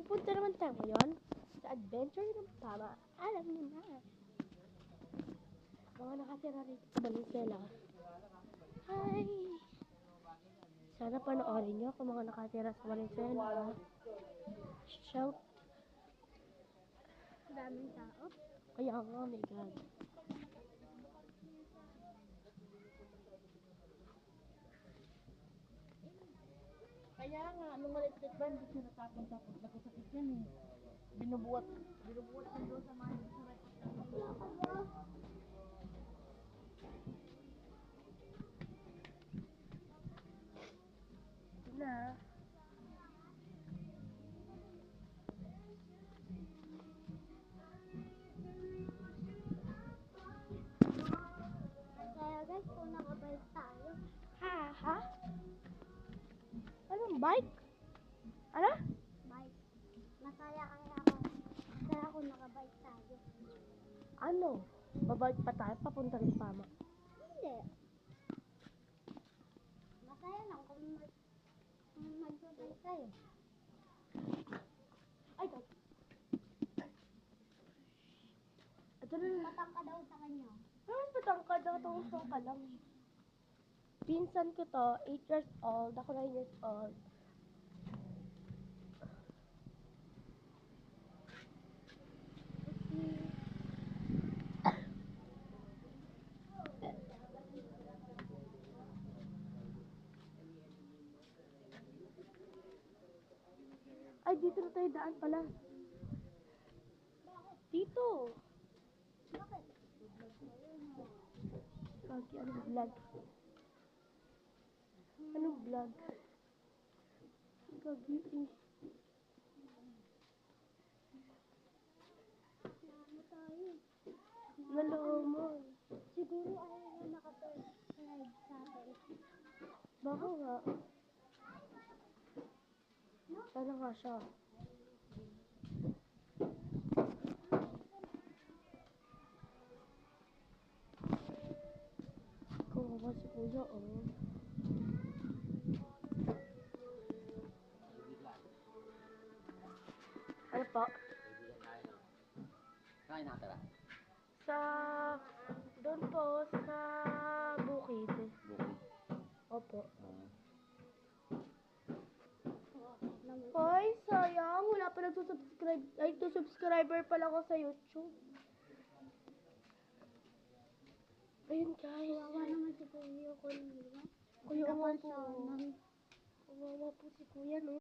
Punta naman tayo ngayon sa adventure ng Pama. Alam niyo na. Mga nakatira rito sa Valenzuela. Hi! Sana panoorin niyo kung mga nakatira sa Valenzuela. Shout! Daming tao. Kaya nga, oh my God. Kaya nga, nung maliit ba, hindi siya natapon-tapon. Nagkasakit yan eh. Binubuhat yan doon sa mga Na. Kaya guys, kung nakabike tayo. Ha? Anong bike? Ano? Bike. Masaya kaya ako. Masaya kung nakabike tayo. Ano? Babalik pa tayo papunta rin Pama. Hindi. Masaya lang kung magbabike tayo. Ay, God. Ito na. Patang ka daw sa kanya. Parang patangkad ako, tungtong ka lang. Pinsan ko to, 8 years old, ako 9 years old. Ay, dito na tayo daan pala. Dito. Bakit? Gagi, anong vlog? Anong vlog? Gagi, eh. Ano tayo? Nalaman. Siguro ayaw na nakapag-ride sa atin. Baka nga. Sana nga siya. Kawawa si Kuya, oh. Ano po? Saan nakatara? Sa... Doon po, sa bukid. Bukid. Opo. Naman. Hoy, sayang. Wala pa nagsusubscribe. Ay, 2 subscriber pala ako sa YouTube. Ayun, guys. Kawawa naman si Kuya Kuya. Kuya, Kapal po. sa Kawawa po si Kuya, no?